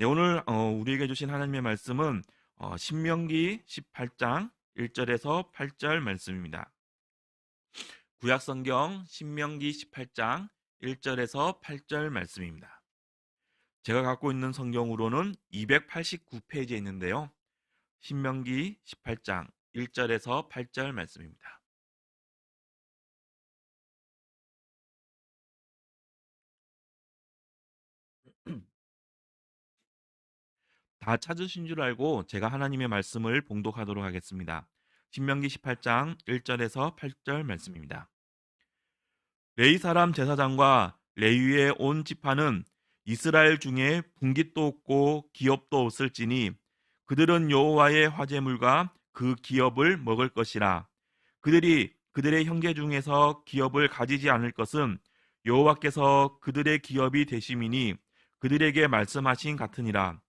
네, 오늘 우리에게 주신 하나님의 말씀은 신명기 18장 1절에서 8절 말씀입니다. 구약성경 신명기 18장 1절에서 8절 말씀입니다. 제가 갖고 있는 성경으로는 289페이지에 있는데요. 신명기 18장 1절에서 8절 말씀입니다. 다 찾으신 줄 알고 제가 하나님의 말씀을 봉독하도록 하겠습니다. 신명기 18장 1절에서 8절 말씀입니다. 레위 사람 제사장과 레위의 온 지파는 이스라엘 중에 분깃도 없고 기업도 없을지니 그들은 여호와의 화제물과 그 기업을 먹을 것이라. 그들이 그들의 형제 중에서 기업을 가지지 않을 것은 여호와께서 그들의 기업이 되심이니 그들에게 말씀하신 같으니라.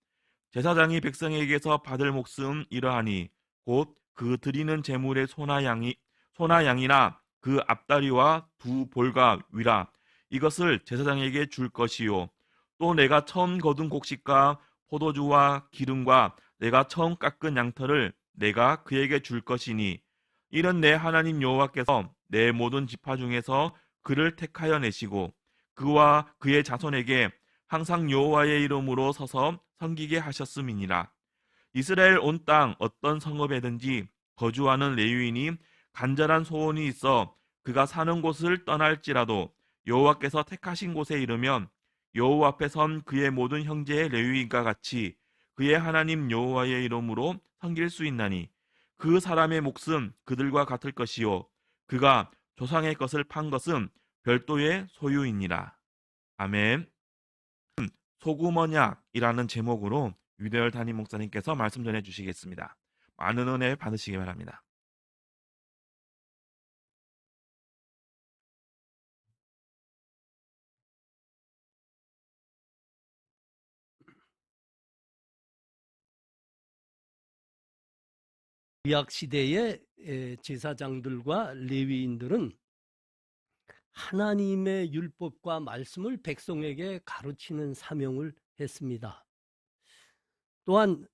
제사장이 백성에게서 받을 몫은 이러하니 곧 그 드리는 제물의 소나 양이나 그 앞다리와 두 볼과 위라 이것을 제사장에게 줄 것이요 또 내가 처음 거둔 곡식과 포도주와 기름과 내가 처음 깎은 양털을 내가 그에게 줄 것이니 이는 내 하나님 여호와께서 내 모든 지파 중에서 그를 택하여 내시고 그와 그의 자손에게 항상 여호와의 이름으로 서서 섬기게 하셨음이니라. 이스라엘 온 땅 어떤 성읍에든지 거주하는 레위인이 간절한 소원이 있어 그가 사는 곳을 떠날지라도 여호와께서 택하신 곳에 이르면 여호와 앞에 선 그의 모든 형제의 레위인과 같이 그의 하나님 여호와의 이름으로 섬길 수 있나니 그 사람의 몫은 그들과 같을 것이요 그가 조상의 것을 판 것은 별도의 소유이니라. 아멘. 소금 언약이라는 제목으로 유대열 담임 목사님께서 말씀 전해 주시겠습니다. 많은 은혜 받으시기 바랍니다. 구약 시대의 제사장들과 레위인들은 하나님의 율법과 말씀을 백성에게 가르치는 사명을 했습니다. 또한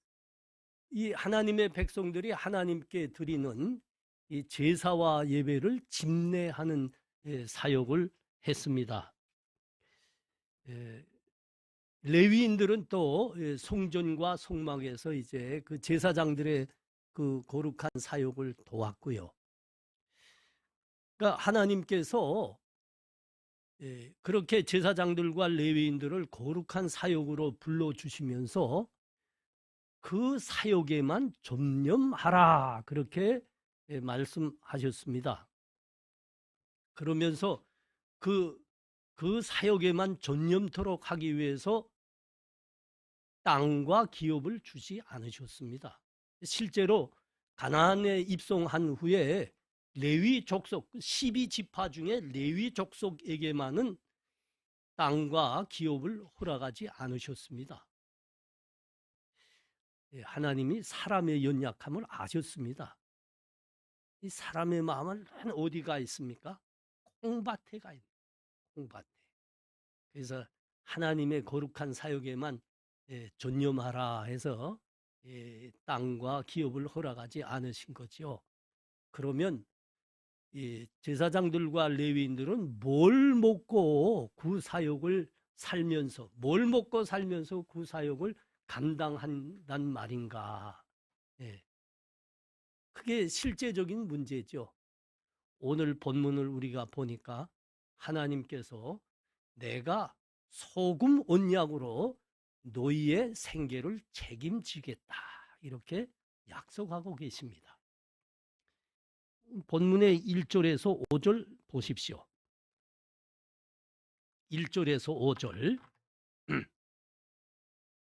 이 하나님의 백성들이 하나님께 드리는 이 제사와 예배를 집례하는 사역을 했습니다. 레위인들은 또 성전과 성막에서 이제 그 제사장들의 그 거룩한 사역을 도왔고요. 그러니까 하나님께서 그렇게 제사장들과 레위인들을 거룩한 사역으로 불러주시면서 그 사역에만 전념하라 그렇게 말씀하셨습니다. 그러면서 그 사역에만 전념토록 하기 위해서 땅과 기업을 주지 않으셨습니다. 실제로 가나안에 입성한 후에 레위 족속 12지파 중에 레위 족속에게만은 땅과 기업을 허락하지 않으셨습니다. 하나님이 사람의 연약함을 아셨습니다. 이 사람의 마음은 어디가 있습니까? 콩밭에가 있는 콩밭에. 그래서 하나님의 거룩한 사역에만 전념하라 해서 땅과 기업을 허락하지 않으신 거죠. 그러면 제사장들과 레위인들은 뭘 먹고 그 사역을 살면서 그 사역을 감당한단 말인가. 그게 실제적인 문제죠. 오늘 본문을 우리가 보니까 하나님께서 내가 소금 언약으로 너희의 생계를 책임지겠다 이렇게 약속하고 계십니다. 본문의 1절에서 5절 보십시오. 1절에서 5절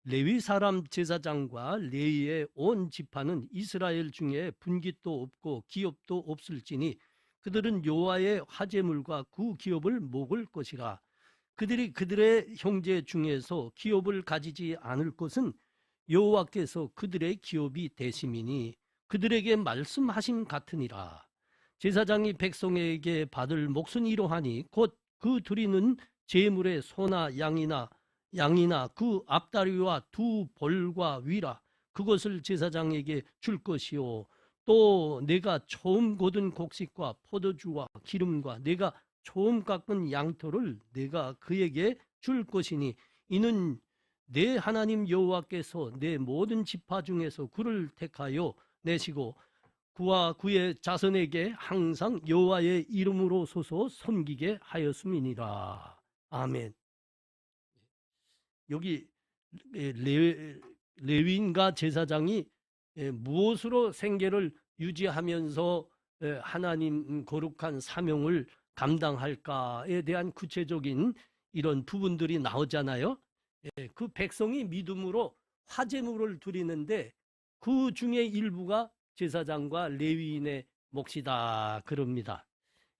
레위 사람 제사장과 레위의 온 지파는 이스라엘 중에 분깃도 없고 기업도 없을지니 그들은 여호와의 화제물과 그 기업을 먹을 것이라. 그들이 그들의 형제 중에서 기업을 가지지 않을 것은 여호와께서 그들의 기업이 되심이니 그들에게 말씀하신 같으니라. 제사장이 백성에게 받을 몫은 이러하니 곧 그 드리는 제물의 소나 양이나 양이나 그 앞다리와 두 볼과 위라 그것을 제사장에게 줄 것이요 또 내가 처음 거둔 곡식과 포도주와 기름과 내가 처음 깎은 양털을 내가 그에게 줄 것이니 이는 내 하나님 여호와께서 내 모든 지파 중에서 그를 택하여 내시고 그와 그의 자손에게 항상 여호와의 이름으로소서 섬기게 하였음이니라. 아멘. 여기 레위인과 제사장이 무엇으로 생계를 유지하면서 하나님 거룩한 사명을 감당할까에 대한 구체적인 이런 부분들이 나오잖아요. 그 백성이 믿음으로 화제물을 드리는데 그 중에 일부가 제사장과 레위인의 몫이다 그럽니다.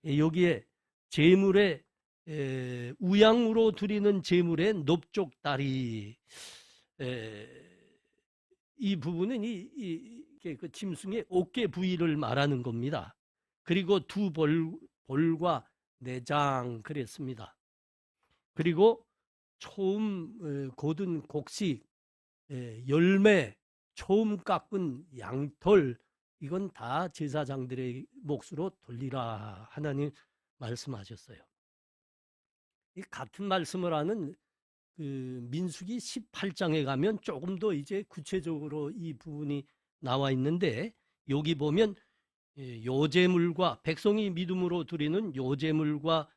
여기에 제물의 우양으로 드리는 제물의 높쪽다리 이 부분은 그 짐승의 어깨 부위를 말하는 겁니다. 그리고 두 볼과 내장 그랬습니다. 그리고 처음 거둔 곡식, 열매, 처음 깎은 양털 이건 다 제사장들의 몫으로 돌리라 하나님 말씀하셨어요. 이 같은 말씀을 하는 그 민수기 18장에 가면 조금 더 이제 구체적으로 이 부분이 나와 있는데 여기 보면 요제물과 백성이 믿음으로 드리는 요제물과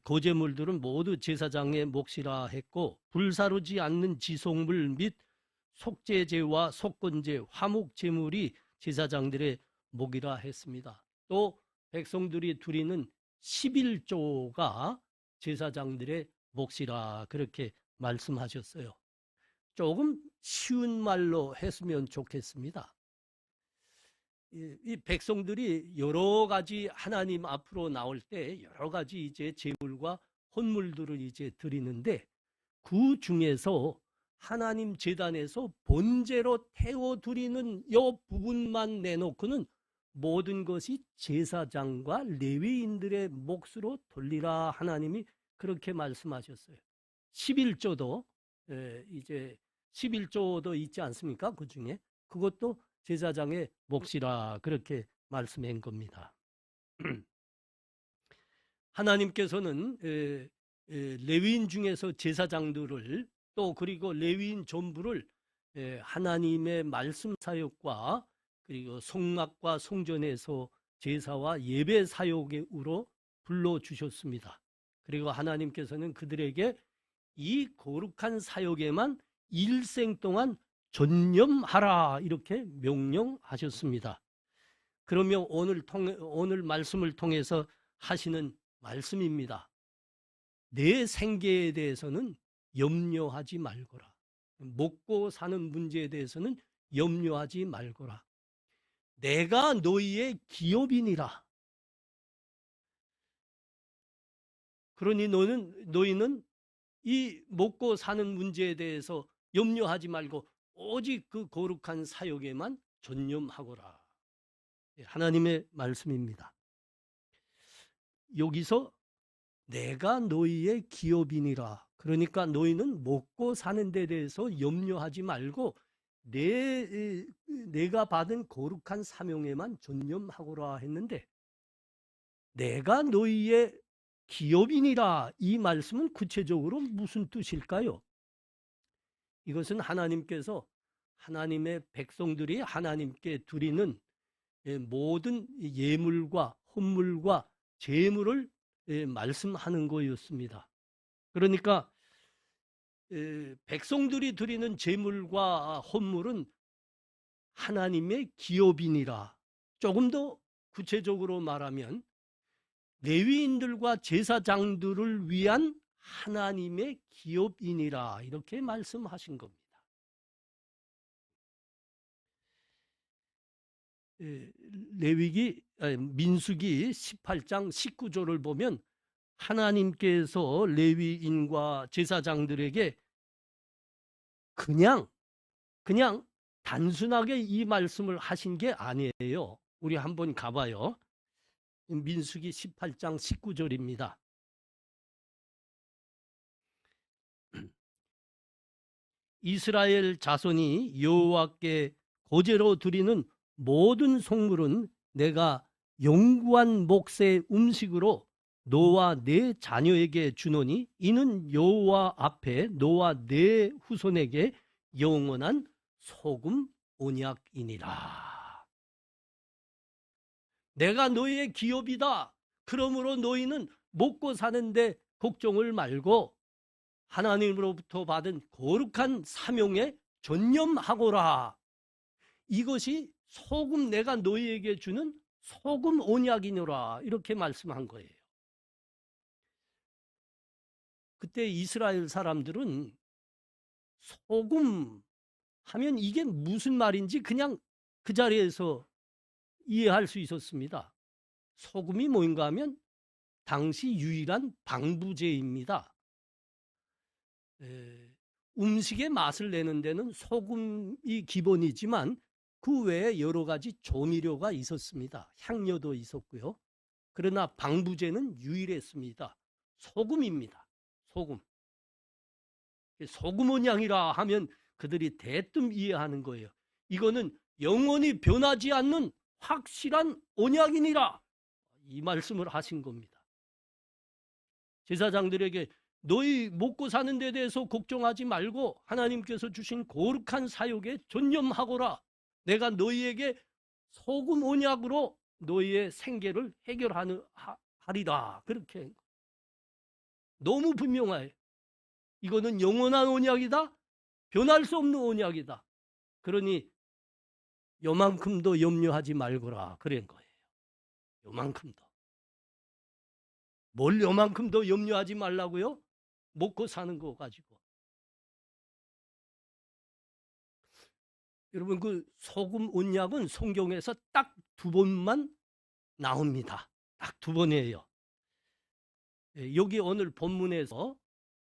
거제물들은 모두 제사장의 몫이라 했고 불사르지 않는 지속물 및 속죄제와 속건제, 화목제물이 제사장들의 몫이라 했습니다. 또 백성들이 드리는 11조가 제사장들의 몫이라 그렇게 말씀하셨어요. 조금 쉬운 말로 했으면 좋겠습니다. 이 백성들이 여러 가지 하나님 앞으로 나올 때 여러 가지 이제 제물과 헌물들을 이제 드리는데 그 중에서 하나님 제단에서 번제로 태워 드리는 이 부분만 내놓고는 모든 것이 제사장과 레위인들의 몫으로 돌리라 하나님이 그렇게 말씀하셨어요. 11조도 이제 11조도 있지 않습니까? 그 중에 그것도 제사장의 몫이라 그렇게 말씀한 겁니다. 하나님께서는 레위인 중에서 제사장들을 또 그리고 레위인 전부를 하나님의 말씀 사역과 그리고 성막과 성전에서 제사와 예배 사역으로 불러주셨습니다. 그리고 하나님께서는 그들에게 이 거룩한 사역에만 일생 동안 전념하라 이렇게 명령하셨습니다. 그러면 오늘 말씀을 통해서 하시는 말씀입니다. 내 생계에 대해서는 염려하지 말거라. 먹고 사는 문제에 대해서는 염려하지 말거라. 내가 너희의 기업이니라. 그러니 너희는 이 먹고 사는 문제에 대해서 염려하지 말고 오직 그 거룩한 사역에만 전념하거라. 하나님의 말씀입니다. 여기서 내가 너희의 기업이니라. 그러니까 너희는 먹고 사는 데 대해서 염려하지 말고 내가 받은 거룩한 사명에만 전념하거라 했는데 내가 너희의 기업이니라 이 말씀은 구체적으로 무슨 뜻일까요? 이것은 하나님께서 하나님의 백성들이 하나님께 드리는 모든 예물과 헌물과 제물을 말씀하는 거였습니다. 그러니까 백성들이 드리는 제물과 헌물은 하나님의 기업이니라. 조금 더 구체적으로 말하면 레위인들과 제사장들을 위한 하나님의 기업이니라 이렇게 말씀하신 겁니다. 민수기 18장 19절을 보면 하나님께서 레위인과 제사장들에게 그냥 단순하게 이 말씀을 하신 게 아니에요. 우리 한번 가봐요. 민수기 18장 19절입니다. 이스라엘 자손이 여호와께 고제로 드리는 모든 속물은 내가 영구한 몫의 음식으로 너와 네 자녀에게 주노니 이는 여호와 앞에 너와 네 후손에게 영원한 소금 언약이니라. 내가 너희의 기업이다. 그러므로 너희는 먹고 사는데 걱정을 말고 하나님으로부터 받은 거룩한 사명에 전념하거라. 이것이 소금, 내가 너희에게 주는 소금 언약이니라, 이렇게 말씀한 거예요. 그때 이스라엘 사람들은 소금 하면 이게 무슨 말인지 그냥 그 자리에서 이해할 수 있었습니다. 소금이 뭔가 하면 당시 유일한 방부제입니다. 음식의 맛을 내는 데는 소금이 기본이지만 그 외에 여러 가지 조미료가 있었습니다. 향료도 있었고요. 그러나 방부제는 유일했습니다. 소금입니다. 소금. 소금 언약이라 하면 그들이 대뜸 이해하는 거예요. 이거는 영원히 변하지 않는 확실한 언약이니라. 이 말씀을 하신 겁니다. 제사장들에게 너희 먹고 사는 데 대해서 걱정하지 말고 하나님께서 주신 거룩한 사역에 전념하거라. 내가 너희에게 소금 언약으로 너희의 생계를 해결하리라. 그렇게 너무 분명해요. 이거는 영원한 언약이다. 변할 수 없는 언약이다. 그러니 요만큼도 염려하지 말거라. 그런 거예요. 요만큼도. 뭘 요만큼도 염려하지 말라고요? 먹고 사는 거 가지고. 여러분, 그 소금 언약은 성경에서 딱 2번만 나옵니다. 딱 2번이에요. 여기 오늘 본문에서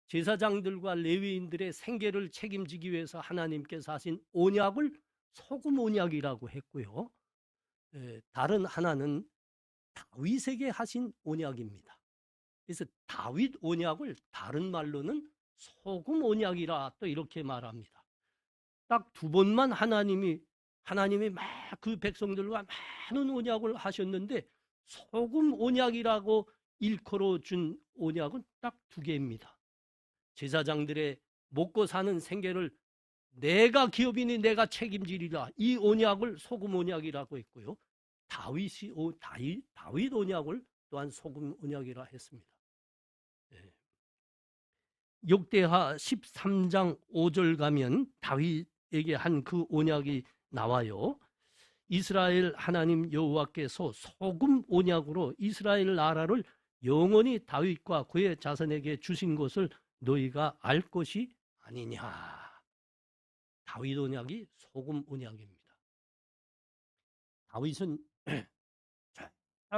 제사장들과 레위인들의 생계를 책임지기 위해서 하나님께서 하신 언약을 소금 언약이라고 했고요. 다른 하나는 다윗에게 하신 언약입니다. 그래서 다윗 언약을 다른 말로는 소금 언약이라 또 이렇게 말합니다. 딱 2번만 하나님이 막 그 백성들과 많은 언약을 하셨는데 소금 언약이라고 일컬어 준 언약은 딱 2개입니다. 제사장들의 먹고 사는 생계를 내가 기업이니 내가 책임지리라. 이 언약을 소금 언약이라고 했고요. 다윗 언약을 또한 소금 언약이라 했습니다. 역대하 13장 5절 가면 다윗에게 한 그 언약이 나와요. 이스라엘 하나님 여호와께서 소금 언약으로 이스라엘 나라를 영원히 다윗과 그의 자손에게 주신 것을 너희가 알 것이 아니냐. 다윗 언약이 소금 언약입니다. 다윗은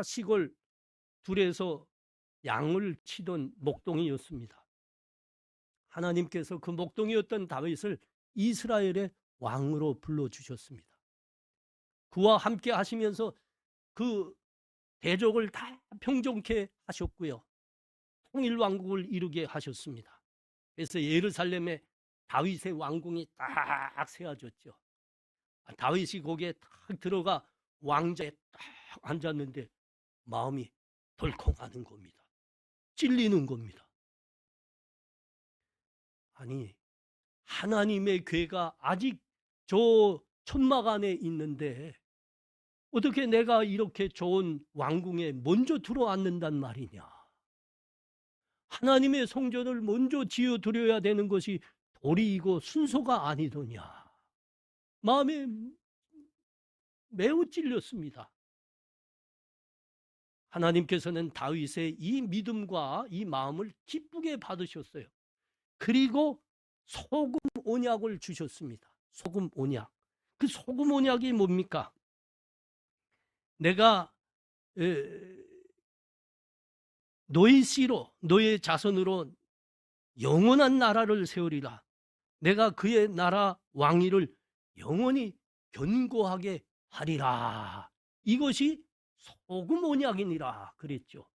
시골 둘에서 양을 치던 목동이었습니다. 하나님께서 그 목동이었던 다윗을 이스라엘의 왕으로 불러주셨습니다. 그와 함께 하시면서 그 대적을 다 평정케 하셨고요. 통일왕국을 이루게 하셨습니다. 그래서 예루살렘에 다윗의 왕궁이 딱 세워졌죠. 다윗이 거기에 딱 들어가 왕자에 딱 앉았는데 마음이 덜컹하는 겁니다. 찔리는 겁니다. 아니, 하나님의 궤가 아직 저 천막 안에 있는데 어떻게 내가 이렇게 좋은 왕궁에 먼저 들어앉는단 말이냐. 하나님의 성전을 먼저 지어드려야 되는 것이 도리이고 순서가 아니더냐. 마음에 매우 찔렸습니다. 하나님께서는 다윗의 이 믿음과 이 마음을 기쁘게 받으셨어요. 그리고 소금 언약을 주셨습니다. 소금 언약. 그 소금 언약이 뭡니까? 내가 너희 씨로 너의 자손으로 영원한 나라를 세우리라. 내가 그의 나라 왕위를 영원히 견고하게 하리라. 이것이 소금 언약이니라 그랬죠.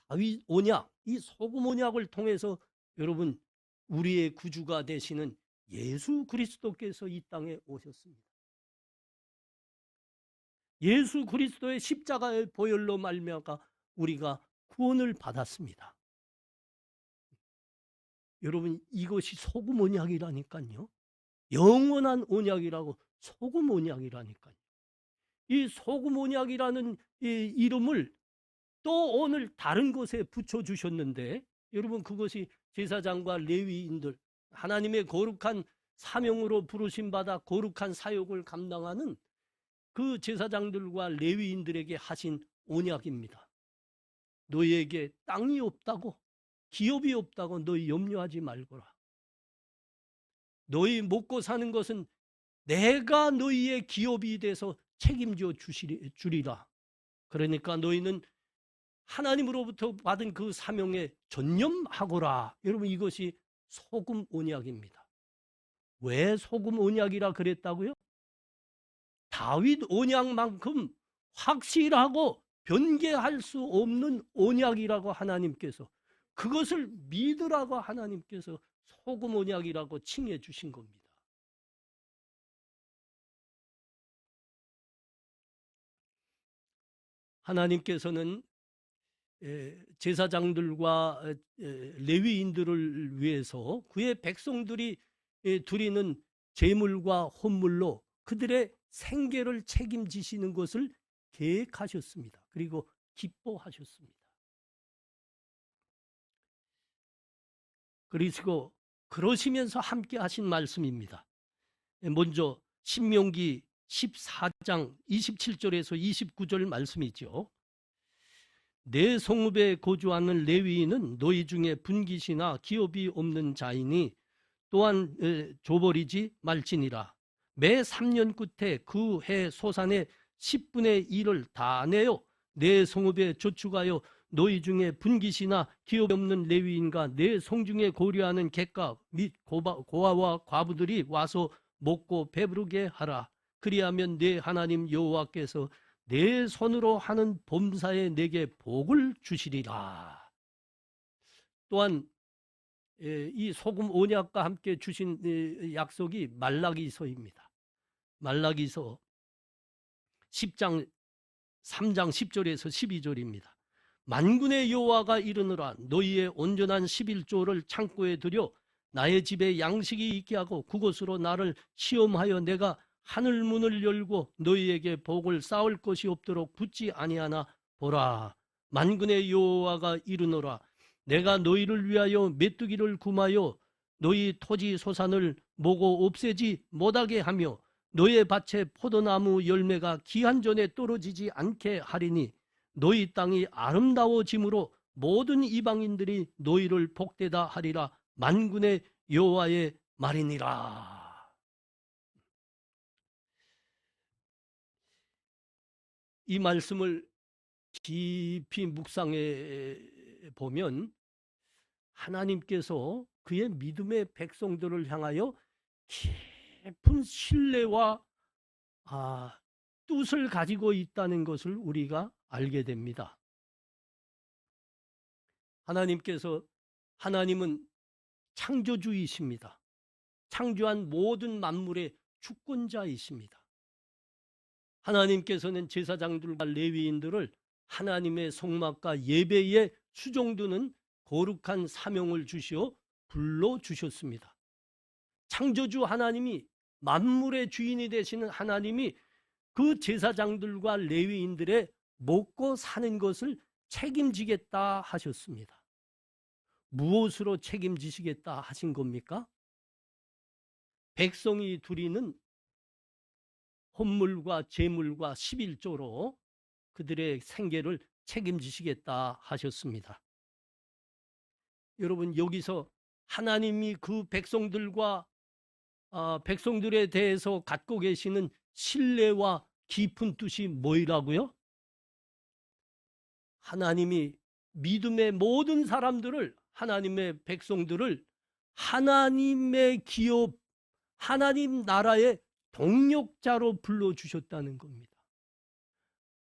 다윗 언약, 이 소금 언약을 통해서 여러분 우리의 구주가 되시는 예수 그리스도께서 이 땅에 오셨습니다. 예수 그리스도의 십자가의 보혈로 말미암아 우리가 구원을 받았습니다. 여러분, 이것이 소금 언약이라니까요. 영원한 언약이라고, 소금 언약이라니까요. 이 소금 언약이라는 이 이름을 또 오늘 다른 곳에 붙여주셨는데, 여러분, 그것이 제사장과 레위인들, 하나님의 거룩한 사명으로 부르심 받아 거룩한 사역을 감당하는 그 제사장들과 레위인들에게 하신 언약입니다. 너희에게 땅이 없다고, 기업이 없다고 너희 염려하지 말거라. 너희 먹고 사는 것은 내가 너희의 기업이 돼서 책임져 주리라. 그러니까 너희는 하나님으로부터 받은 그 사명에 전념하거라. 여러분, 이것이 소금 언약입니다. 왜 소금 언약이라 그랬다고요? 다윗 언약만큼 확실하고 변개할 수 없는 언약이라고 하나님께서, 그것을 믿으라고 하나님께서 소금 언약이라고 칭해 주신 겁니다. 하나님께서는 제사장들과 레위인들을 위해서 그의 백성들이 드리는 제물과 헌물로 그들의 생계를 책임지시는 것을 계획하셨습니다. 그리고 기뻐하셨습니다. 그리고 그러시면서 함께 하신 말씀입니다. 먼저 신명기 14장 27절에서 29절 말씀이죠. 내 성읍에 거주하는 레위인은 너희 중에 분깃이나 기업이 없는 자이니 또한 줘버리지 말지니라. 매 3년 끝에 그 해 소산의 10분의 1을 다 내어 내 성읍에 저축하여 너희 중에 분깃이나 기업이 없는 레위인과 내 성중에 고려하는 객가 및 고아와 과부들이 와서 먹고 배부르게 하라. 그리하면 내 하나님 여호와께서 내 손으로 하는 범사에 내게 복을 주시리라. 또한 이 소금 언약과 함께 주신 약속이 말라기서입니다. 말라기서 10장 3장 10절에서 12절입니다. 만군의 여호와가 이르노라. 너희의 온전한 11조를 창고에 들여 나의 집에 양식이 있게 하고 그곳으로 나를 시험하여 내가 하늘 문을 열고 너희에게 복을 쌓을 것이 없도록 붙지 아니하나 보라. 만군의 여호와가 이르노라. 내가 너희를 위하여 메뚜기를 굼하여 너희 토지 소산을 모고 없애지 못하게 하며 너의 밭에 포도나무 열매가 기한 전에 떨어지지 않게 하리니 너희 땅이 아름다워짐으로 모든 이방인들이 너희를 복되다 하리라. 만군의 여호와의 말이니라. 이 말씀을 깊이 묵상해 보면 하나님께서 그의 믿음의 백성들을 향하여 깊은 신뢰와 뜻을 가지고 있다는 것을 우리가 알게 됩니다. 하나님은 창조주이십니다. 창조한 모든 만물의 주권자이십니다. 하나님께서는 제사장들과 레위인들을 하나님의 성막과 예배에 수종드는 거룩한 사명을 주시어 불러주셨습니다. 창조주 하나님이, 만물의 주인이 되시는 하나님이 그 제사장들과 레위인들의 먹고 사는 것을 책임지겠다 하셨습니다. 무엇으로 책임지시겠다 하신 겁니까? 백성이 드리는 헌물과 제물과 11조로 그들의 생계를 책임지시겠다 하셨습니다. 여러분, 여기서 하나님이 그 백성들에 대해서 갖고 계시는 신뢰와 깊은 뜻이 뭐라고요? 하나님이 믿음의 모든 사람들을, 하나님의 백성들을 하나님의 기업, 하나님 나라의 동력자로 불러주셨다는 겁니다.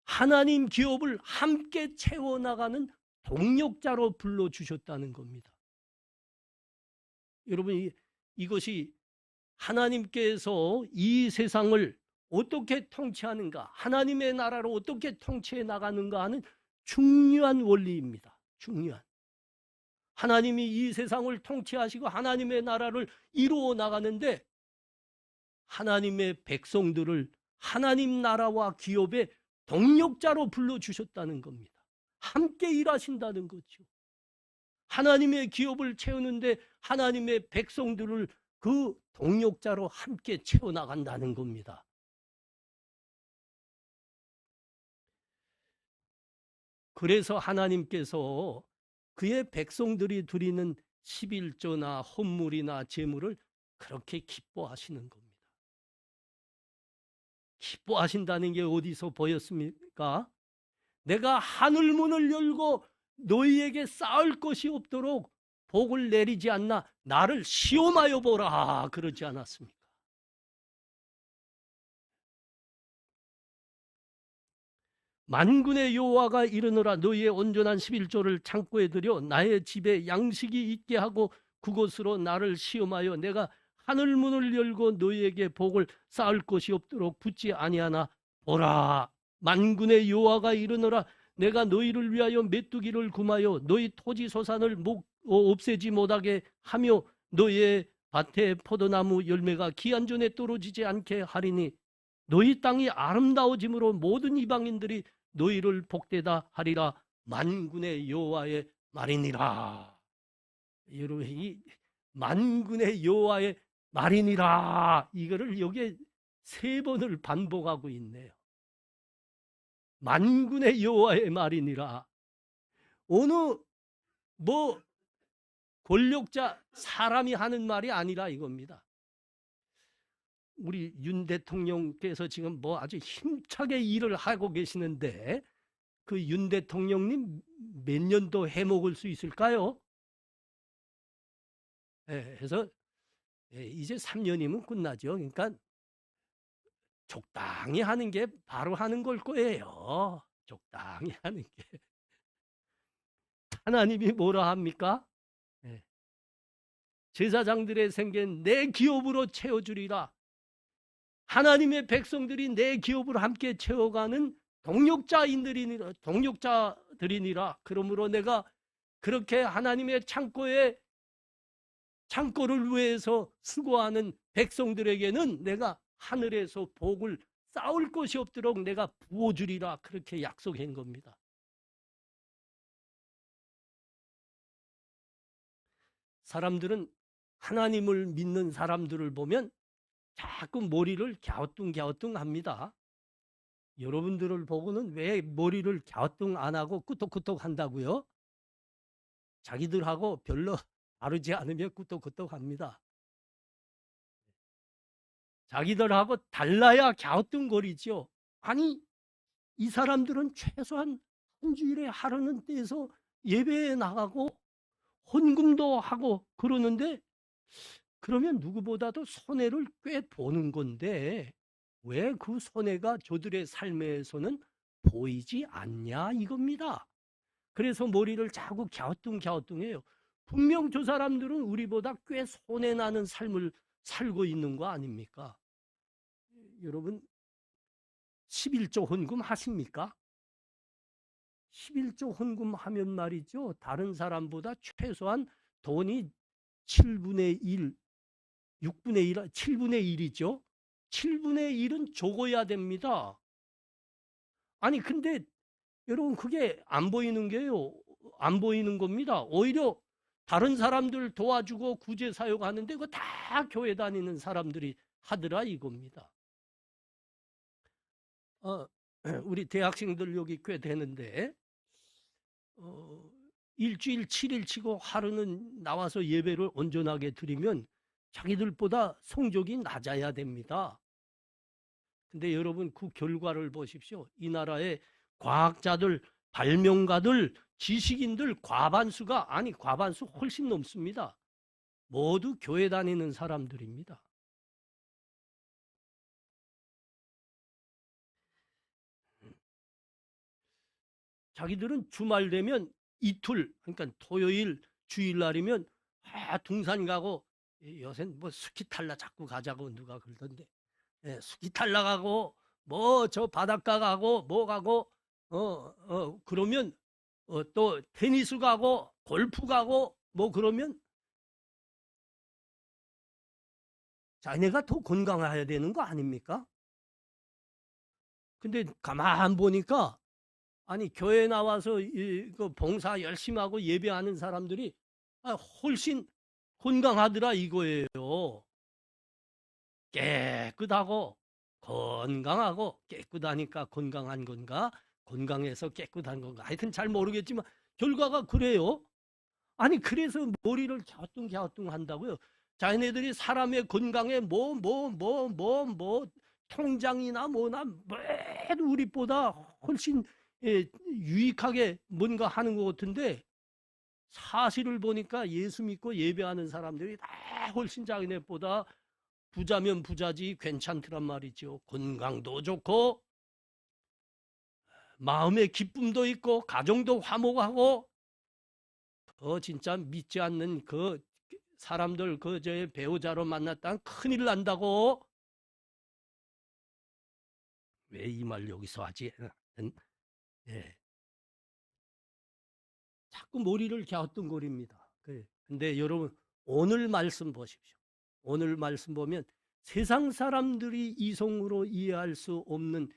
하나님 기업을 함께 채워나가는 동력자로 불러주셨다는 겁니다. 여러분, 이것이 하나님께서 이 세상을 어떻게 통치하는가, 하나님의 나라로 어떻게 통치해 나가는가 하는 중요한 원리입니다. 중요한. 하나님이 이 세상을 통치하시고 하나님의 나라를 이루어 나가는데 하나님의 백성들을 하나님 나라와 기업의 동력자로 불러주셨다는 겁니다. 함께 일하신다는 거죠. 하나님의 기업을 채우는데 하나님의 백성들을 그 동력자로 함께 채워나간다는 겁니다. 그래서 하나님께서 그의 백성들이 드리는 11조나 헌물이나 제물을 그렇게 기뻐하시는 겁니다. 기뻐하신다는 게 어디서 보였습니까? 내가 하늘 문을 열고 너희에게 쌓을 것이 없도록 복을 내리지 않나 나를 시험하여 보라 그러지 않았습니까? 만군의 여호와가 이르노라 너희의 온전한 11조를 창고에 들여 나의 집에 양식이 있게 하고 그곳으로 나를 시험하여 내가 하늘 문을 열고 너희에게 복을 쌓을 것이 없도록 붙지 아니하나 보라. 만군의 여호와가 이르노라 내가 너희를 위하여 메뚜기를 금하여 너희 토지 소산을 없애지 못하게 하며 너희의 밭에 포도나무 열매가 기한 전에 떨어지지 않게 하리니 너희 땅이 아름다워짐으로 모든 이방인들이 너희를 복되다 하리라. 만군의 여호와의 말이니라. 여러분 이 만군의 여호와의 말이니라 이거를 여기에 3번을 반복하고 있네요. 만군의 여호와의 말이니라. 어느 권력자 사람이 하는 말이 아니라 이겁니다. 우리 윤 대통령께서 지금 아주 힘차게 일을 하고 계시는데 그 윤 대통령님 몇 년도 해먹을 수 있을까요? 그래서 이제 3년이면 끝나죠. 그러니까 적당히 하는 게 바로 하는 걸 거예요. 적당히 하는 게. 하나님이 뭐라 합니까? 제사장들의 생계는 내 기업으로 채워주리라. 하나님의 백성들이 내 기업을 함께 채워가는 동력자들이니라. 그러므로 내가 그렇게 하나님의 창고를 위해서 수고하는 백성들에게는 내가 하늘에서 복을 쌓을 것이 없도록 내가 부어주리라. 그렇게 약속한 겁니다. 사람들은 하나님을 믿는 사람들을 보면 자꾸 머리를 갸우뚱갸우뚱 합니다. 여러분들을 보고는 왜 머리를 갸우뚱 안 하고 끄덕끄덕 한다고요? 자기들하고 별로 다르지 않으면 끄덕끄덕 합니다. 자기들하고 달라야 갸우뚱거리죠. 아니 이 사람들은 최소한 한 주일에 하루는 떼서 예배에 나가고 헌금도 하고 그러는데 그러면 누구보다도 손해를 꽤 보는 건데 왜 그 손해가 저들의 삶에서는 보이지 않냐 이겁니다. 그래서 머리를 자꾸 갸우뚱갸우뚱해요. 분명 저 사람들은 우리보다 꽤 손해나는 삶을 살고 있는 거 아닙니까? 여러분 11조 헌금 하십니까? 11조 헌금하면 말이죠. 다른 사람보다 최소한 돈이 7분의 1, 6분의 1, 7분의 1이죠. 7분의 1은 적어야 됩니다. 아니 근데 여러분 그게 안 보이는 게요. 안 보이는 겁니다. 오히려 다른 사람들 도와주고 구제 사역하는데 그거 다 교회 다니는 사람들이 하더라 이겁니다. 우리 대학생들 여기 꽤 되는데 일주일 7일 치고 하루는 나와서 예배를 온전하게 드리면 자기들보다 성적이 낮아야 됩니다. 근데 여러분 그 결과를 보십시오. 이 나라의 과학자들, 발명가들, 지식인들 과반수 훨씬 넘습니다. 모두 교회 다니는 사람들입니다. 자기들은 주말 되면 이틀, 그러니까 토요일, 주일날이면 등산 가고 요새는 뭐 스키탈라 자꾸 가자고 누가 그러던데. 스키탈라 가고 뭐 저 바닷가 가고 뭐 가고 그러면 또 테니스 가고 골프 가고 뭐 그러면 자네가 더 건강해야 되는 거 아닙니까? 근데 가만 보니까 아니 교회 나와서 그 봉사 열심히 하고 예배하는 사람들이 훨씬 건강하더라 이거예요. 깨끗하고 건강하고 깨끗하니까 건강한 건가? 건강해서 깨끗한 건가? 하여튼 잘 모르겠지만 결과가 그래요. 아니 그래서 머리를 갸우뚱갸우뚱 한다고요. 자기네들이 사람의 건강에 통장이나 뭐나 우리보다 훨씬 유익하게 뭔가 하는 것 같은데 사실을 보니까 예수 믿고 예배하는 사람들이 다 훨씬 자기네보다 부자면 부자지 괜찮더란 말이죠. 건강도 좋고 마음의 기쁨도 있고 가정도 화목하고 진짜 믿지 않는 그 사람들 저 배우자로 만났다면 큰일 난다고. 왜 이 말 여기서 하지? 예. 자꾸 머리를 갸우뚱거립니다. 근데 여러분 오늘 말씀 보십시오. 오늘 말씀 보면 세상 사람들이 이성으로 이해할 수 없는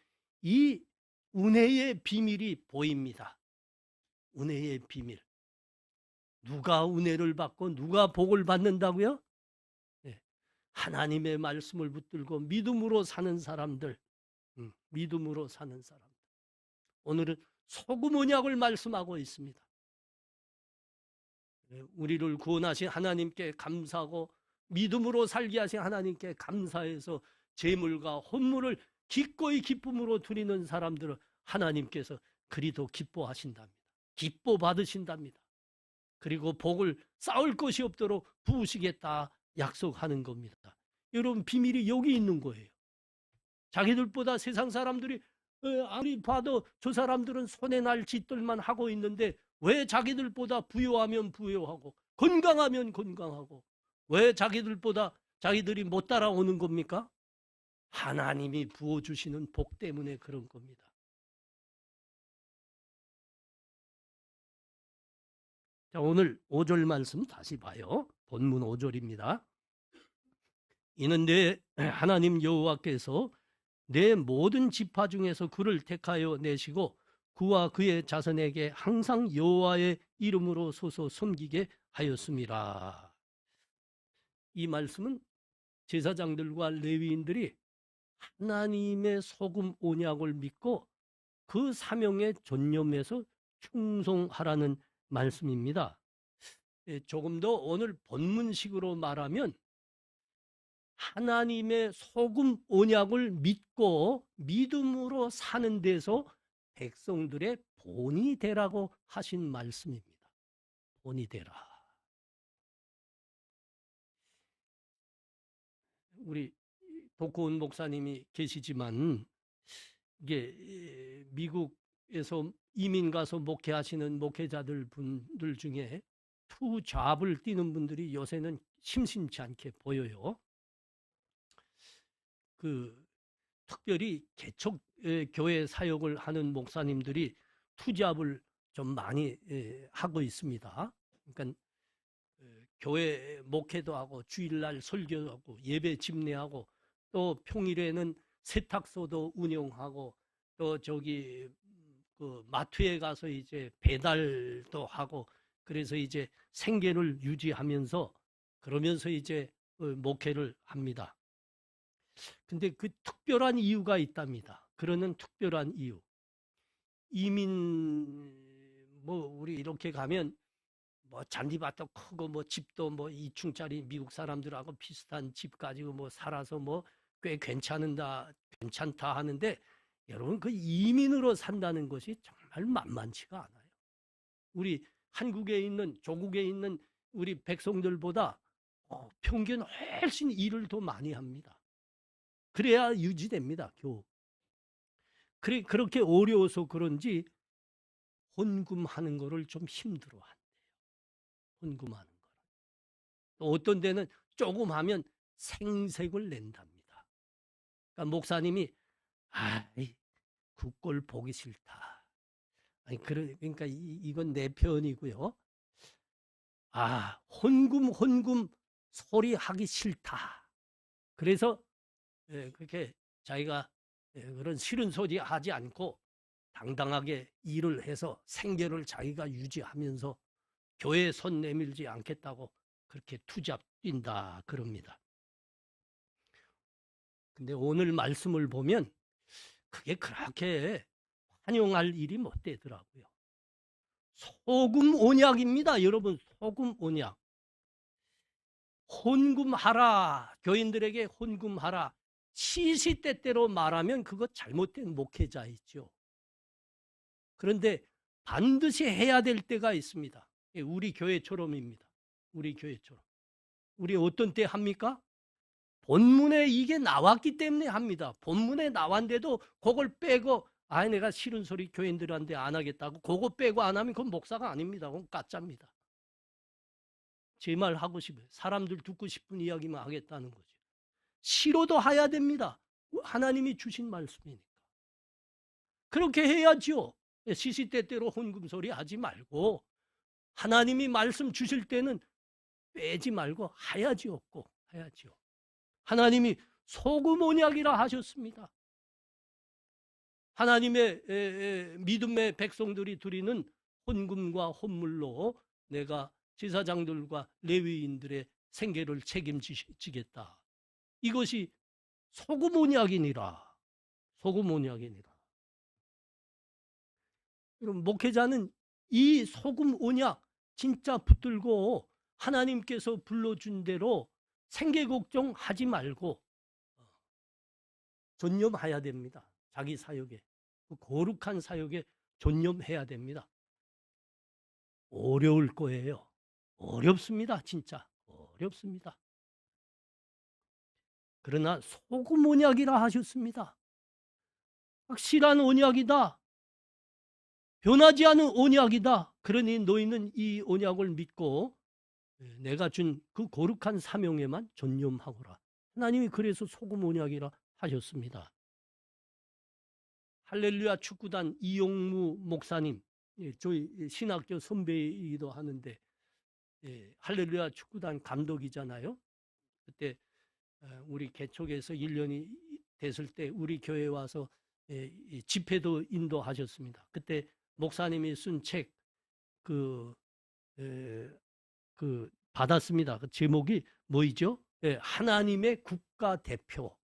이 은혜의 비밀이 보입니다. 은혜의 비밀. 누가 은혜를 받고 누가 복을 받는다고요? 네. 하나님의 말씀을 붙들고 믿음으로 사는 사람들. 믿음으로 사는 사람들. 오늘은 소금 언약을 말씀하고 있습니다. 우리를 구원하신 하나님께 감사하고 믿음으로 살게 하신 하나님께 감사해서 재물과 헌물을 기꺼이 기쁨으로 드리는 사람들을 하나님께서 그리도 기뻐하신답니다. 기뻐 받으신답니다. 그리고 복을 쌓을 것이 없도록 부으시겠다 약속하는 겁니다. 여러분 비밀이 여기 있는 거예요. 자기들보다 세상 사람들이 아무리 봐도 저 사람들은 손에 날 짓들만 하고 있는데 왜 자기들보다 부유하면 부유하고 건강하면 건강하고 왜 자기들이 못 따라오는 겁니까? 하나님이 부어주시는 복 때문에 그런 겁니다. 자, 오늘 5절 말씀 다시 봐요. 본문 5절입니다. 이는 내 하나님 여호와께서 내 모든 지파 중에서 그를 택하여 내시고 그와 그의 자손에게 항상 여호와의 이름으로 서서 섬기게 하였습니다. 이 말씀은 제사장들과 레위인들이 하나님의 소금 언약을 믿고 그 사명에 전념해서 충성하라는 말씀입니다. 조금 더 오늘 본문식으로 말하면 하나님의 소금 언약을 믿고 믿음으로 사는 데서 백성들의 본이 되라고 하신 말씀입니다. 본이 되라. 우리 독고은 목사님이 계시지만 이게 미국에서 이민 가서 목회하시는 목회자들 분들 중에 투잡을 뛰는 분들이 요새는 심심치 않게 보여요. 특별히 개척 교회 사역을 하는 목사님들이 투잡을 좀 많이 하고 있습니다. 그러니까 교회 목회도 하고 주일날 설교도 하고 예배 집례하고 또 평일에는 세탁소도 운영하고 또 그 마트에 가서 이제 배달도 하고 그래서 이제 생계를 유지하면서 그러면서 이제 목회를 합니다. 근데 그 특별한 이유가 있답니다. 그러는 특별한 이유. 이민 우리 이렇게 가면 잔디밭도 크고 집도 2층짜리 미국 사람들하고 비슷한 집 가지고 살아서 꽤 괜찮다 하는데 여러분 그 이민으로 산다는 것이 정말 만만치가 않아요. 우리 한국에 있는 조국에 있는 우리 백성들보다 평균 훨씬 일을 더 많이 합니다. 그래야 유지됩니다. 교육. 그렇게 어려워서 그런지 헌금하는 거를 좀 힘들어한대요. 헌금하는 거를. 또 어떤 데는 조금 하면 생색을 낸답니다. 그러니까 목사님이 아이 그 꼴 보기 싫다. 아니 그러니까 이건 내 표현이고요. 아 혼금 소리 하기 싫다. 그래서 그렇게 자기가 그런 싫은 소리 하지 않고 당당하게 일을 해서 생계를 자기가 유지하면서 교회에 손 내밀지 않겠다고 그렇게 투잡 뛴다 그럽니다. 근데 오늘 말씀을 보면 그게 그렇게 환영할 일이 못 되더라고요. 소금 온약입니다. 여러분 소금 온약. 혼금하라. 교인들에게 혼금하라. 시시때때로 말하면 그거 잘못된 목회자이죠. 그런데 반드시 해야 될 때가 있습니다. 우리 교회처럼입니다. 우리 교회처럼. 우리 어떤 때 합니까? 본문에 이게 나왔기 때문에 합니다. 본문에 나왔는데도 그걸 빼고 내가 싫은 소리 교인들한테 안 하겠다고 그거 빼고 안 하면 그건 목사가 아닙니다. 그건 가짜입니다. 제 말 하고 싶어요. 사람들 듣고 싶은 이야기만 하겠다는 거죠. 싫어도 해야 됩니다. 하나님이 주신 말씀이니까. 그렇게 해야죠. 시시때때로 혼금소리 하지 말고 하나님이 말씀 주실 때는 빼지 말고 해야지요. 꼭 해야지요. 하나님이 소금 온약이라 하셨습니다. 하나님의 믿음의 백성들이 드리는 헌금과 헌물로 내가 제사장들과 레위인들의 생계를 책임지겠다. 이것이 소금 온약이니라. 소금 온약이니라. 그럼 목회자는 이 소금 온약 진짜 붙들고 하나님께서 불러준 대로 생계 걱정하지 말고 전념해야 됩니다. 자기 사역에. 그 거룩한 사역에 전념해야 됩니다. 어려울 거예요. 어렵습니다. 진짜 어렵습니다. 그러나 소금 온약이라 하셨습니다. 확실한 온약이다. 변하지 않은 온약이다. 그러니 너희는 이 온약을 믿고 내가 준 그 거룩한 사명에만 전념하거라. 하나님이 그래서 소금 온약이라 하셨습니다. 할렐루야 축구단 이용무 목사님, 저희 신학교 선배이기도 하는데 할렐루야 축구단 감독이잖아요. 그때 우리 개척에서 1년이 됐을 때 우리 교회에 와서 집회도 인도하셨습니다. 그때 목사님이 쓴 책 받았습니다. 그 제목이 뭐이죠? 하나님의 국가대표.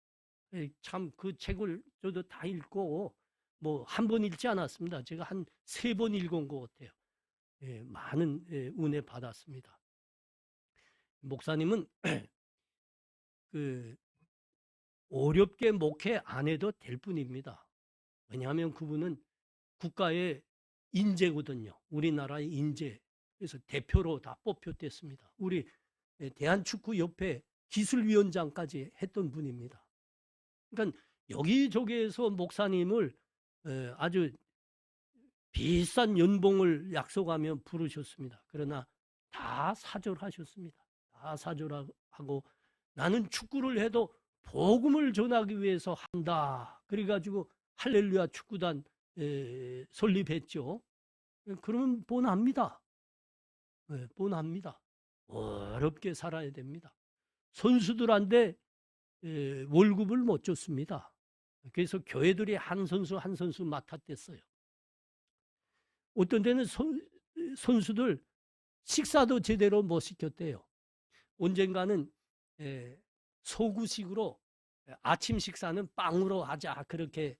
참 그 책을 저도 다 읽고 뭐 한 번 읽지 않았습니다. 제가 한 3번 읽은 것 같아요. 많은 은혜 받았습니다. 목사님은 어렵게 목회 안 해도 될 뿐입니다. 왜냐하면 그분은 국가의 인재거든요. 우리나라의 인재. 그래서 대표로 다 뽑혔댔습니다. 우리 대한축구협회 기술위원장까지 했던 분입니다. 그러니까 여기저기에서 목사님을 아주 비싼 연봉을 약속하며 부르셨습니다. 그러나 다 사절하셨습니다. 다 사절하고 나는 축구를 해도 복음을 전하기 위해서 한다. 그래가지고 할렐루야 축구단 설립했죠. 그러면 뻔합니다. 뻔합니다. 어렵게 살아야 됩니다. 선수들한테 월급을 못 줬습니다. 그래서 교회들이 한 선수 한 선수 맡았댔어요. 어떤 데는 선수들 식사도 제대로 못 시켰대요. 언젠가는 소구식으로 아침 식사는 빵으로 하자 그렇게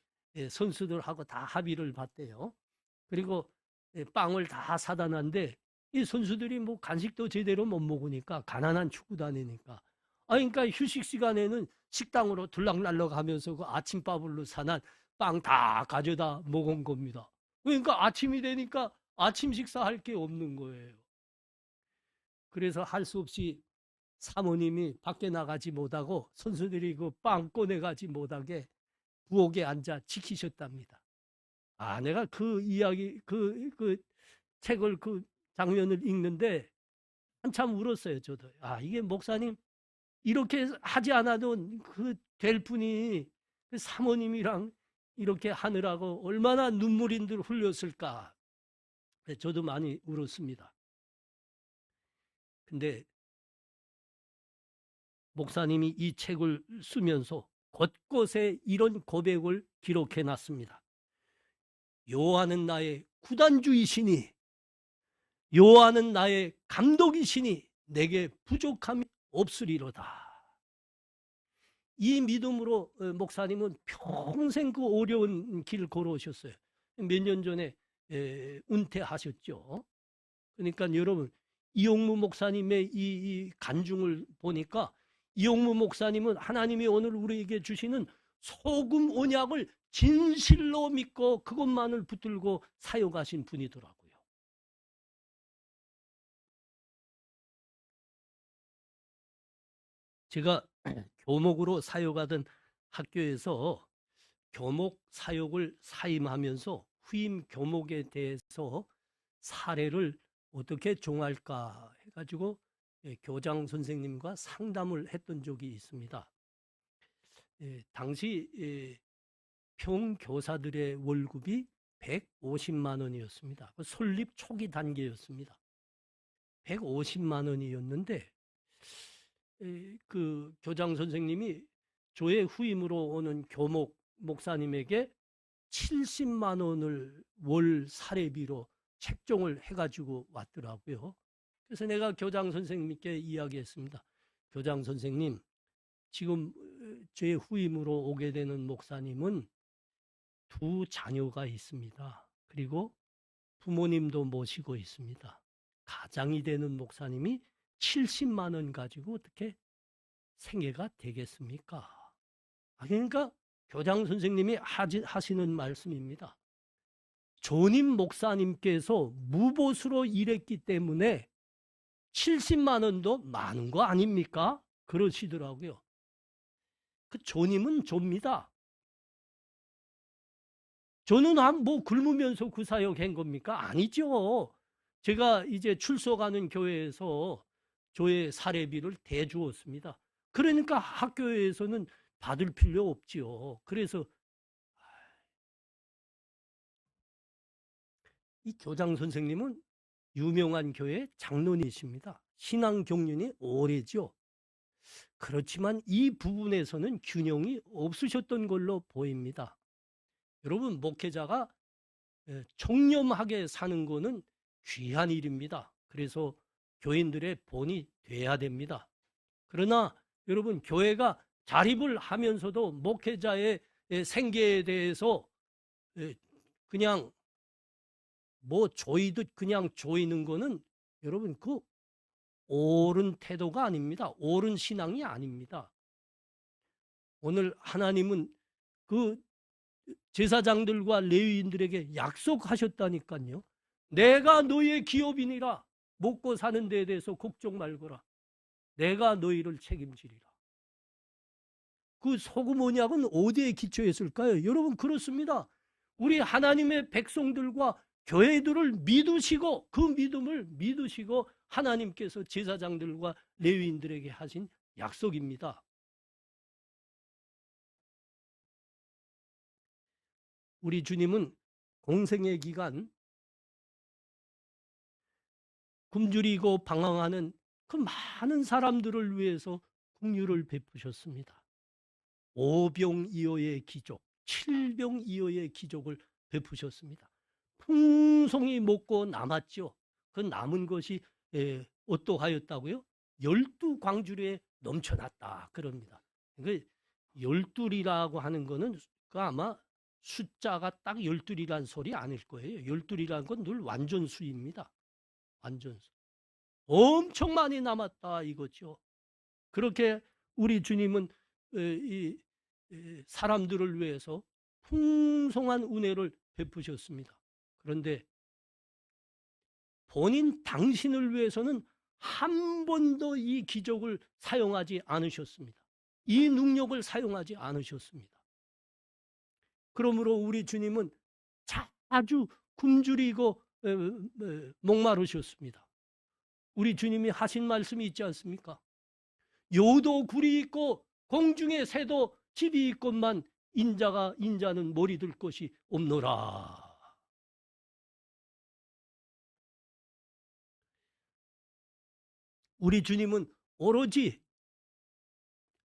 선수들하고 다 합의를 봤대요. 그리고 빵을 다 사다 놨는데 이 선수들이 뭐 간식도 제대로 못 먹으니까 가난한 축구단이니까 그러니까 휴식 시간에는 식당으로 들락날락 하면서 그 아침밥으로 사난 빵 다 가져다 먹은 겁니다. 그러니까 아침이 되니까 아침 식사할 게 없는 거예요. 그래서 할 수 없이 사모님이 밖에 나가지 못하고 선수들이 그 빵 꺼내가지 못하게 부엌에 앉아 지키셨답니다. 내가 그 이야기, 그 책을 그 장면을 읽는데 한참 울었어요. 저도. 아, 이게 목사님 이렇게 하지 않아도 그 될 분이 그 사모님이랑 이렇게 하느라고 얼마나 눈물인들 흘렸을까. 저도 많이 울었습니다. 근데 목사님이 이 책을 쓰면서 곳곳에 이런 고백을 기록해 놨습니다. 여호와는 나의 구단주이시니, 여호와는 나의 감독이시니 내게 부족함이 없으리로다. 이 믿음으로 목사님은 평생 그 어려운 길을 걸어오셨어요. 몇 년 전에 은퇴하셨죠. 그러니까 여러분, 이용무 목사님의 이 간증을 보니까 이용무 목사님은 하나님이 오늘 우리에게 주시는 소금 언약을 진실로 믿고 그것만을 붙들고 사역하신 분이더라고요. 제가 교목으로 사역하던 학교에서 교목 사역을 사임하면서 후임 교목에 대해서 사례를 어떻게 종할까 해가지고 교장 선생님과 상담을 했던 적이 있습니다. 당시 평교사들의 월급이 150만 원이었습니다. 설립 초기 단계였습니다. 150만 원이었는데 그 교장 선생님이 저의 후임으로 오는 교목 목사님에게 70만 원을 월 사례비로 책정을 해가지고 왔더라고요. 그래서 내가 교장 선생님께 이야기했습니다. 교장 선생님, 지금 제 후임으로 오게 되는 목사님은 두 자녀가 있습니다. 그리고 부모님도 모시고 있습니다. 가장이 되는 목사님이 70만 원 가지고 어떻게 생계가 되겠습니까? 그러니까 교장 선생님이 하시는 말씀입니다. 전임 목사님께서 무보수로 일했기 때문에 70만 원도 많은 거 아닙니까? 그러시더라고요. 그 전임은 좁니다. 저는 뭐 굶으면서 그 사역한 겁니까? 아니죠. 제가 이제 출석하는 교회에서 저의 사례비를 대주었습니다. 그러니까 학교에서는 받을 필요 없지요. 그래서 이 교장 선생님은 유명한 교회 장로님이십니다. 신앙 경륜이 오래죠. 그렇지만 이 부분에서는 균형이 없으셨던 걸로 보입니다. 여러분, 목회자가 청렴하게 사는 것은 귀한 일입니다. 그래서 교인들의 본이 돼야 됩니다. 그러나 여러분, 교회가 자립을 하면서도 목회자의 생계에 대해서 그냥 뭐 조이듯 그냥 조이는 거는 여러분 그 옳은 태도가 아닙니다. 옳은 신앙이 아닙니다. 오늘 하나님은 그 제사장들과 레위인들에게 약속하셨다니까요. 내가 너희의 기업이니라. 먹고 사는 데에 대해서 걱정 말거라. 내가 너희를 책임지리라. 그 소금 언약은 어디에 기초했을까요? 여러분, 그렇습니다. 우리 하나님의 백성들과 교회들을 믿으시고 그 믿음을 믿으시고 하나님께서 제사장들과 레위인들에게 하신 약속입니다. 우리 주님은 공생의 기간 굶주리고 방황하는 그 많은 사람들을 위해서 긍휼을 베푸셨습니다. 5병이어의 기적, 7병이어의 기적을 베푸셨습니다. 풍성히 먹고 남았죠. 그 남은 것이 어떠하였다고요? 12광주리에 넘쳐났다 그럽니다. 그 12이라고 하는 거는 그 아마 숫자가 딱 12이란 소리 아닐 거예요. 12이라는 건 늘 완전수입니다. 완전수. 엄청 많이 남았다 이거죠. 그렇게 우리 주님은 이 사람들을 위해서 풍성한 은혜를 베푸셨습니다. 그런데 본인 당신을 위해서는 한 번도 이 기적을 사용하지 않으셨습니다. 이 능력을 사용하지 않으셨습니다. 그러므로 우리 주님은 아주 굶주리고 목마르셨습니다. 우리 주님이 하신 말씀이 있지 않습니까? 요도 굴이 있고 공중에 새도 집이 있건만 인자는 머리 들 것이 없노라. 우리 주님은 오로지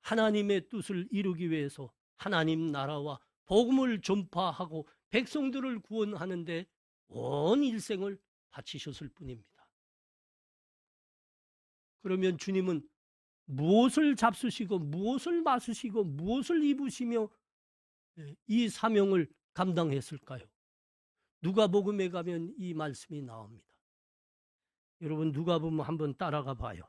하나님의 뜻을 이루기 위해서 하나님 나라와 복음을 전파하고 백성들을 구원하는데 온 일생을 바치셨을 뿐입니다. 그러면 주님은 무엇을 잡수시고 무엇을 마시고 무엇을 입으시며 이 사명을 감당했을까요? 누가복음에 가면 이 말씀이 나옵니다. 여러분 누가복음 한번 따라가 봐요.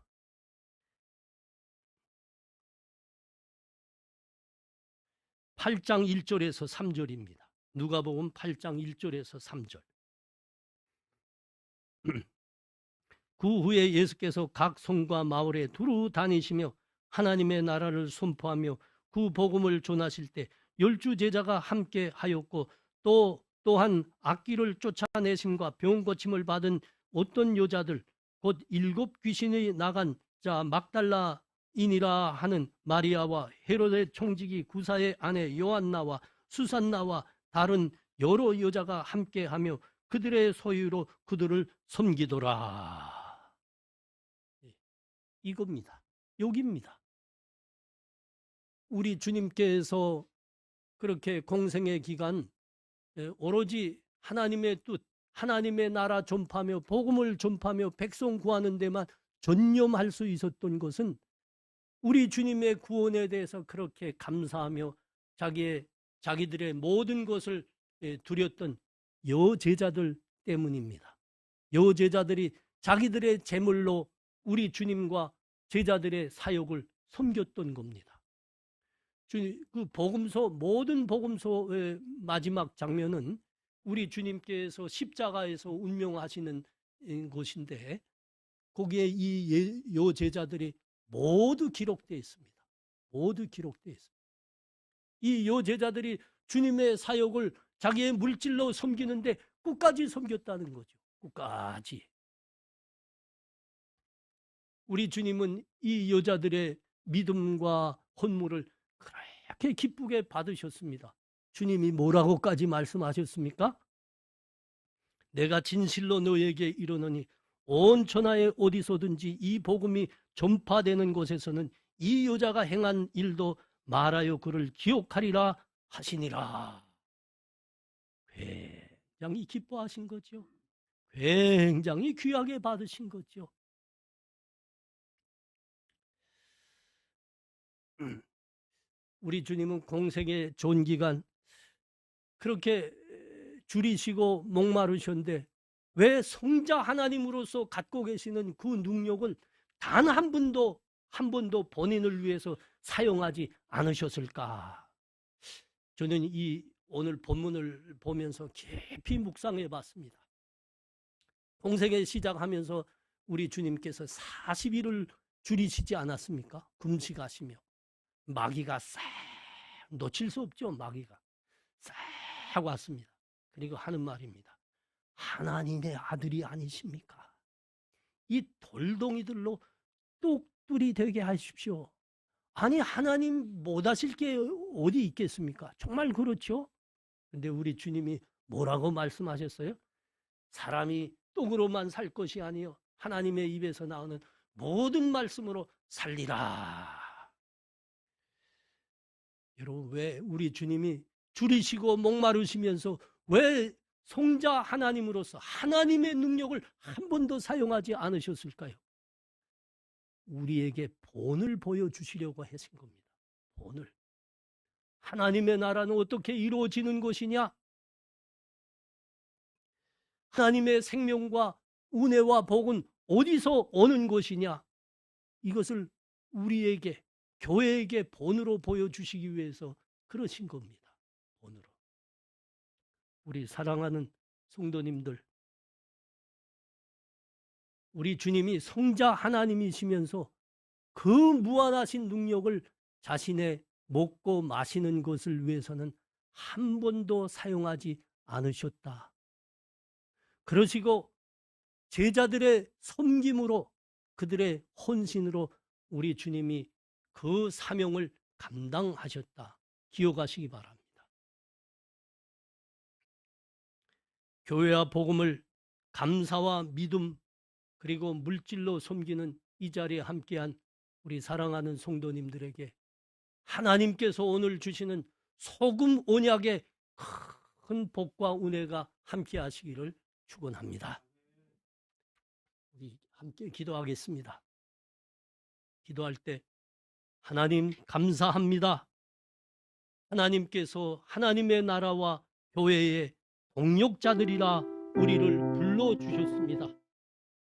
8장 1절에서 3절입니다. 누가복음 8장 1절에서 3절. 그 후에 예수께서 각 성과 마을에 두루 다니시며 하나님의 나라를 선포하며 그 복음을 전하실 때 12 제자가 함께 하였고 또한 악귀를 쫓아내심과 병 고침을 받은 어떤 여자들 곧 7 귀신이 나간 자 막달라인이라 하는 마리아와 헤로데 총지기 구사의 아내 요한나와 수산나와 다른 여러 여자가 함께하며 그들의 소유로 그들을 섬기더라. 이겁니다. 여기입니다. 우리 주님께서 그렇게 공생의 기간 오로지 하나님의 뜻, 하나님의 나라 전파하며 복음을 전파하며 백성 구하는 데만 전념할 수 있었던 것은 우리 주님의 구원에 대해서 그렇게 감사하며 자기들의 모든 것을 드렸던 여제자들 때문입니다. 여제자들이 자기들의 재물로 우리 주님과 제자들의 사역을 섬겼던 겁니다. 그 복음서, 모든 복음서의 마지막 장면은 우리 주님께서 십자가에서 운명하시는 곳인데 거기에 이 여제자들이 모두 기록되어 있습니다. 모두 기록되어 있습니다. 이 여제자들이 주님의 사역을 자기의 물질로 섬기는데 끝까지 섬겼다는 거죠. 끝까지. 우리 주님은 이 여자들의 믿음과 헌물을 그렇게 기쁘게 받으셨습니다. 주님이 뭐라고까지 말씀하셨습니까? 내가 진실로 너에게 이르노니 온 천하에 어디서든지 이 복음이 전파되는 곳에서는 이 여자가 행한 일도 말하여 그를 기억하리라 하시니라. 굉장히 기뻐하신 거죠. 굉장히 귀하게 받으신 거죠. 우리 주님은 공생의 존기간 그렇게 줄이시고 목마르셨는데 왜 성자 하나님으로서 갖고 계시는 그 능력을 단 한 번도 본인을 위해서 사용하지 않으셨을까? 저는 이 오늘 본문을 보면서 깊이 묵상해 봤습니다. 공생애 시작하면서 우리 주님께서 40일을 줄이시지 않았습니까? 금식하시며 마귀가 싹 놓칠 수 없죠. 마귀가 싹 왔습니다. 그리고 하는 말입니다. 하나님의 아들이 아니십니까? 이 돌덩이들로 뚝뚝이 되게 하십시오. 아니 하나님 못하실 게 어디 있겠습니까? 정말 그렇죠. 근데 우리 주님이 뭐라고 말씀하셨어요? 사람이 떡으로만 살 것이 아니요 하나님의 입에서 나오는 모든 말씀으로 살리라. 여러분 왜 우리 주님이 줄이시고 목마르시면서 왜 성자 하나님으로서 하나님의 능력을 한 번도 사용하지 않으셨을까요? 우리에게 본을 보여주시려고 하신 겁니다. 본을. 하나님의 나라는 어떻게 이루어지는 것이냐? 하나님의 생명과 은혜와 복은 어디서 오는 것이냐? 이것을 우리에게 교회에게 본으로 보여주시기 위해서 그러신 겁니다. 본으로. 우리 사랑하는 성도님들, 우리 주님이 성자 하나님이시면서 그 무한하신 능력을 자신의 먹고 마시는 것을 위해서는 한 번도 사용하지 않으셨다. 그러시고 제자들의 섬김으로 그들의 헌신으로 우리 주님이 그 사명을 감당하셨다. 기억하시기 바랍니다. 교회와 복음을 감사와 믿음 그리고 물질로 섬기는 이 자리에 함께한 우리 사랑하는 성도님들에게 하나님께서 오늘 주시는 소금 언약의 큰 복과 은혜가 함께 하시기를 축원합니다. 우리 함께 기도하겠습니다. 기도할 때 하나님 감사합니다. 하나님께서 하나님의 나라와 교회의 동력자들이라 우리를 불러주셨습니다.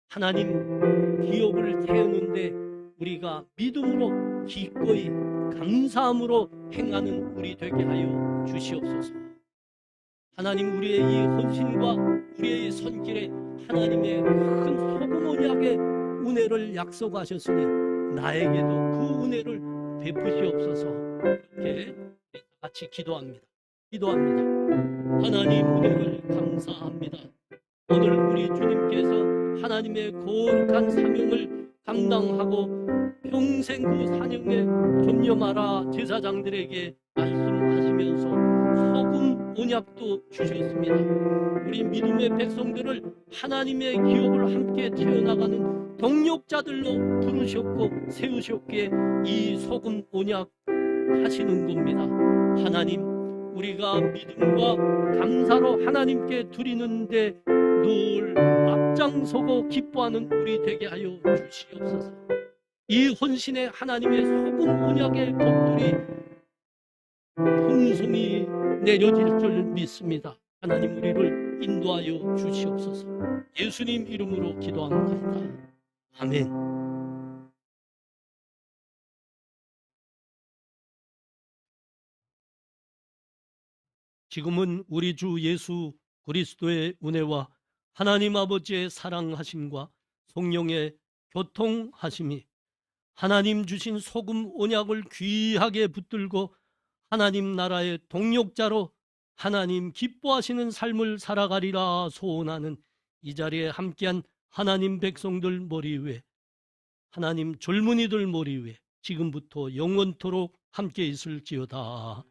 하나님 기업을 세우는데 우리가 믿음으로 기꺼이 감사함으로 행하는 우리 되게 하여 주시옵소서. 하나님 우리의 이 헌신과 우리의 손길에 하나님의 큰 소금 언약의 은혜를 약속하셨으니 나에게도 그 은혜를 베푸시옵소서. 이렇게 같이 기도합니다. 하나님 은혜를 감사합니다. 오늘 우리 주님께서 하나님의 거룩한 사명을 감당하고 평생 그 사명에 겸념하라 제사장들에게 말씀하시면서 소금 언약도 주셨습니다. 우리 믿음의 백성들을 하나님의 기업을 함께 채워나가는 동력자들로 부르셨고 세우셨기에 이 소금 언약 하시는 겁니다. 하나님 우리가 믿음과 감사로 하나님께 드리는데 늘 앞장서고 기뻐하는 우리 되게 하여 주시옵소서. 이 헌신에 하나님의 소금 언약의 복들이 풍성히 내려질 줄 믿습니다. 하나님 우리를 인도하여 주시옵소서. 예수님 이름으로 기도합니다. 아멘. 지금은 우리 주 예수 그리스도의 은혜와 하나님 아버지의 사랑하심과 성령의 교통하심이 하나님 주신 소금 언약을 귀하게 붙들고 하나님 나라의 동력자로 하나님 기뻐하시는 삶을 살아가리라 소원하는 이 자리에 함께한 하나님 백성들 머리 위에 하나님 젊은이들 머리 위에 지금부터 영원토록 함께 있을지어다.